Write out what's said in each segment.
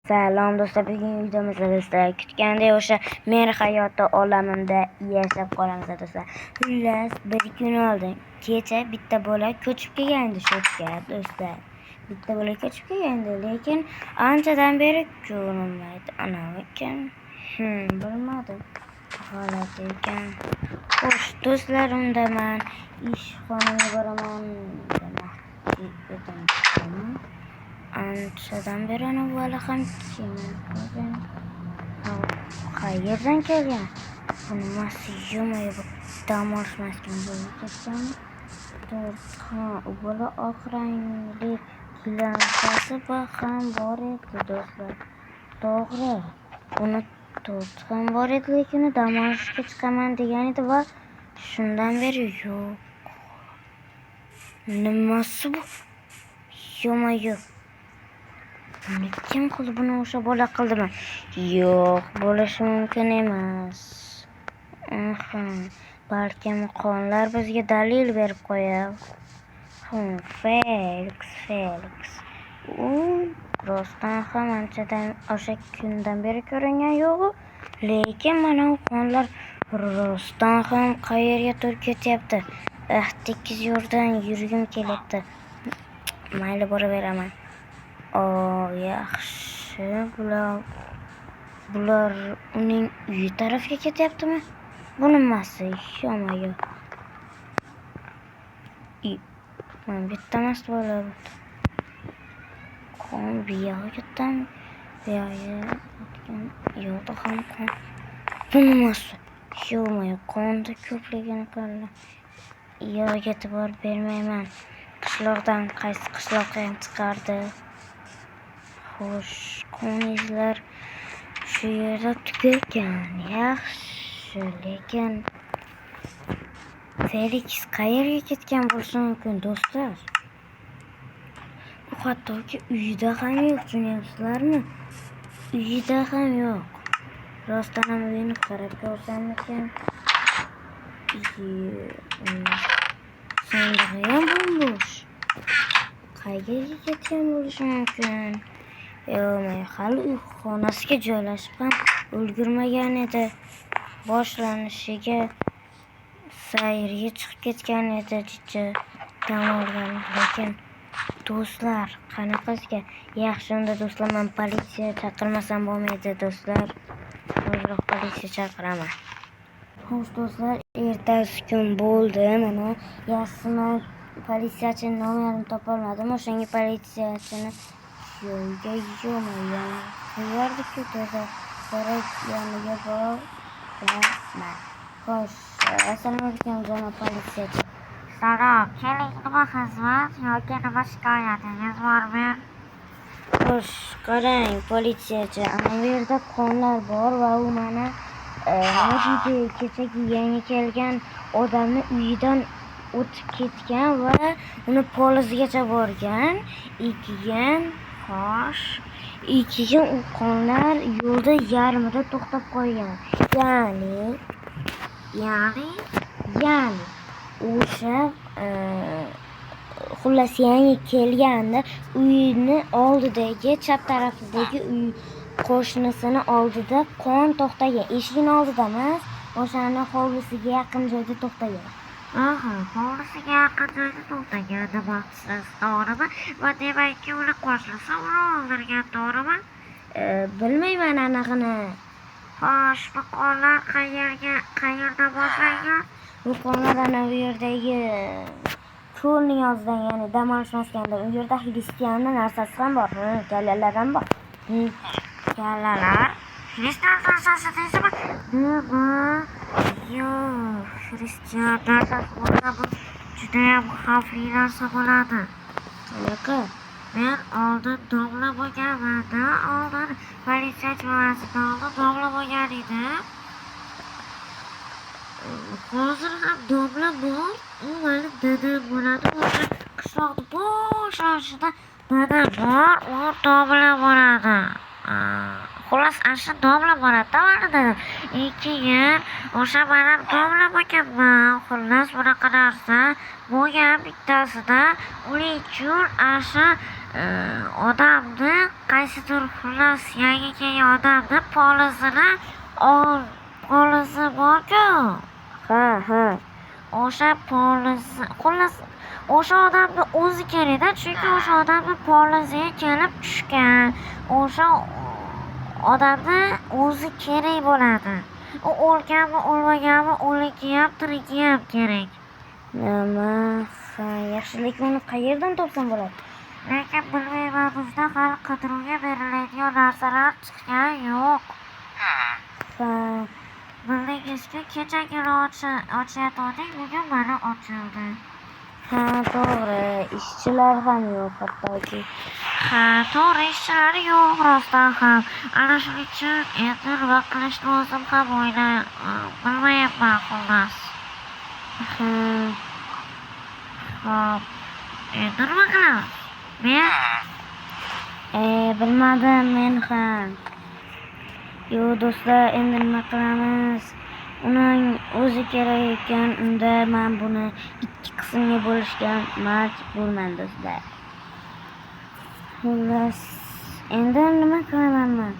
Salom do'stlar, bugungi videomizda do'stlar kutgandek o'sha men hayoti olamimda yashab qolamiz do'stlar. Xullas, bir kun oldin kecha bitta bola ko'chib kelgandi shotga do'stlar. Bitta bola ko'chib kelgandi, lekin anchadan beri ko'rinmaydi. Ana ekan. Bilmadim. Holat ekan. Xo'sh, do'stlar, unda men ishxonaga boraman. Anchadan beri ana bola ham kelgan. Qayerdan kelgan? Buni nimasi yo'q, dam olishmasdan bo'lib ketganmi? U bola oq rangli gilamchasi ham bor edi do'stlar. To'g'ri, uni to'rt ham bor edi, lekin dam olishga chiqaman degan edi va shundan beri yo'q. Nimasi bu? Yo'q. Kim qildi buni? O'sha bola qildimi? Yo'q, bo'lishi mumkin emas. Balkim qonlar bizga dalil berib qo'yadi. Felix. U rostdan ham anchadan o'sha kundan beri ko'ringan yo'q, lekin mana u qonlar rostdan ham qayerga turib ketyapti. Tekis yo'ldan yurgim kelyapti. Mayli, boraveraman. Yaxshi. Bular uning uyi tarafga ketyaptimi? Bu nimasi? Yo'q. Men bittamas bo'lib. Qon buyog'iga ketdim. Yo'q ham qon. Bu nimasi? Yo'q, qonni ko'pligini qildi. Yo'q, e'tibor bermayman. Qishloqdan qaysi qishloqqa chiqardi? Xo'sh, qon izlar shu yerda tugagan. Yaxshi, lekin Felix qayerga ketgan bo'lishi mumkin do'stlar? U hattoki uyida ham yo'q, tushunyapsizlarmi? Uyida ham yo'q. Rostdan ham uyini qarab ko'rsammikan? Sandig'i ham bo'sh. Qayerga ketgan bo'lishi mumkin? Hali uy xonasiga joylashib ham ulgurmagan edi. Boshlanishiga sayrga chiqib ketgan edi, dam olgan. Lekin do'stlar, qanaqasiga? Yaxshi, unda do'stlar, men politsiya chaqirmasam bo'lmaydi do'stlar. Hozirroq politsiya chaqiraman. Xo'sh do'stlar, ertasi kun bo'ldi. Mana yaxshimi politsiyachi nomerini topolmadim. O'shanga politsiyachini yo'lga yo'mayman. Qo'yardi-ku do'stlar. Yoniga boraman. Xo'sh, assalomu alaykum janob politsiyachi. Salom, keling, nima xizmat yoki nima shikoyatingiz bormi? Xo'sh, qarang politsiyachi, ana bu yerda qonlar bor va u mana kechagi yangi kelgan odamni uyidan o'tib ketgan va uni polizigacha borgan. Xo'sh, u qonlar yo'lda yarmida to'xtab qolgan. Ya'ni o'sha xullas yangi kelganda uyini oldidagi chap tarafidagi uy qo'shnisini oldida qon to'xtagan. Eshigini oldida emas, o'shani hovlisiga yaqin joyda to'xtagan. Hovlisiga yaqin joyda to'xtagan demoqchisiz, to'g'rimi? Va demakki uni qo'shnisi uni o'ldirgan, to'g'rimi? Bilmayman anaqini. Xo'sh, bu qonlar qayerda boshlangan? Bu qonlar ana bu yerdagi ko'lning og'zidan, ya'ni dam olish maskanda. U yerda xristianning narsasi ham bor. Kallalar ham bor. Kallalar? Xristian narsasi deysizmi? Yo'q, xristian narsasi bo'lsa bu judayam xavfli narsa bo'ladi. Qanaqa? Men oldin domla bo'lganman-da, oldin politsiyachi orasida domla bo'lgan edim. Hozir ham domla bor, u meni dadam bo'ladi. O'sha qishloqni boshlanishida dadam bor, u domla bo'ladi. Xullas, ana domla bo'ladi-da meni dadam. Keyin o'sha men ham domla bo'lganman. Xullas, bunaqa narsa bo'lgan bittasida uning uchun odamni qaysidir xullas yangi kelgan odamni polizi bor-ku. Ha. O'sha polizi xullas o'sha odamni o'zi kerakda, chunki o'sha odamni poliziga kelib tushgan. O'sha odamni o'zi kerak bo'ladi. U o'lganmi, o'lmaganmi, o'ligi ham, tirigi ham kerak. Nima? Ha, yaxshi, lekin uni qayerdan topsam bo'ladi? Lekin bilmayman, bizda hali qidiruvga beriladigan narsalar chiqqan yo'q. Ha, Bildingizki, kechagina ochayotgandik, bugun mana ochildi. ha, to'g'ri. Ishchilar ham yo'q hattoki. Ha, to'g'ri, ishchilari yo'q rostdan ham. Ana shuning uchun endi nima qilish lozim ham bilmayapman xullas. Ha, Xo'p, endi nima qilamiz? Men bilmadim men ham. Yo do'stlar, endi nima qilamiz? Uning o'zi kerak ekan, unda men buni 2 qismga bo'lishga majburman do'stlar. Xullas, endi nima qilaman men?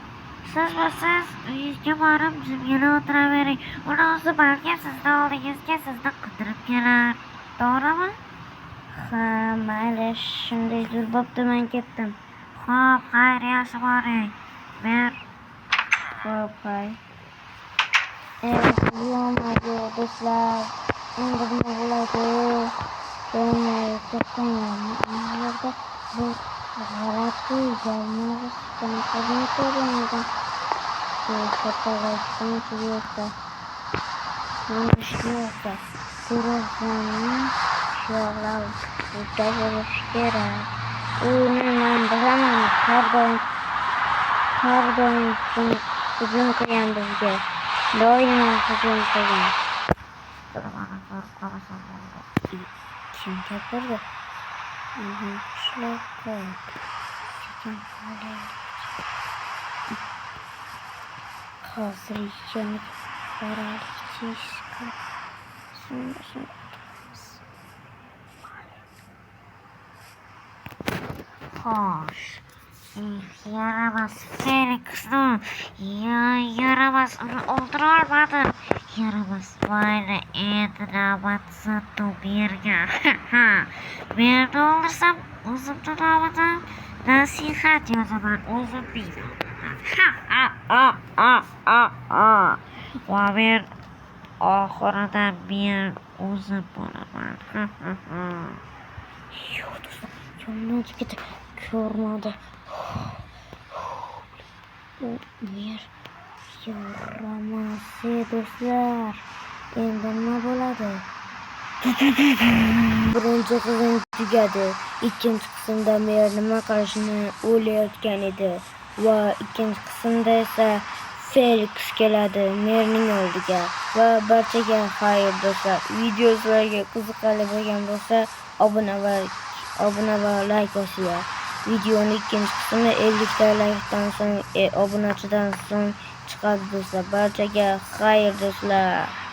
siz bo'lsangiz uyingizga borib jimgina o'tiravering. Uni o'zi balki sizni oldingizga sizni qidirib kelar. To'g'rimi? Ha, mayli, shunday zo'r bo'pti, men ketdim. Xo'p, xayr, yaxshi boring. Men Xo'p, hay. Yo'q do'stlar, endi nima bo'ladi? To'xtanglar. Bu g'alati jarmog'iston ko'rmagan. Fotografiyadan chiqyapti. Mana shu yoqda ko'rasizmi? Shular burada bo'lishi kerak. Men bilaman, har doim hujum qilgan bizga. Doimo hujum qilgan. Kim gapirdi? Qishloqqa. Hozir yana boraylik. xo'sh. Yaramas Felixni. Yaramas, uni o'ldira olmadim. Yaramas, mayli, endi navbatchi Toberga. Men o'ldirsam, o'zimni nomidan nasihat yozaman, o'zimning va men oxirida men o'zim bo'laman. Yo'q do'stlar, yonimdan o'tib ketdi. Ko'rmadi. Yer yaramas do'stlar. Endi nima bo'ladi? Birinchi qism tugadi. Ikkinchi qismda mer nima qilishini o'ylayotgan edi va ikkinchi qismda esa Felix keladi merning oldiga. Va barchaga xayr do'stlar. Video sizlarga qiziqarli bo'lgan bo'lsa, obuna va like bosinglar. Videoning ikkinchi qismi 50 ta likedan so'ng, obunachidan so'ng chiqadi do'stlar. Barchaga xayr do'stlar.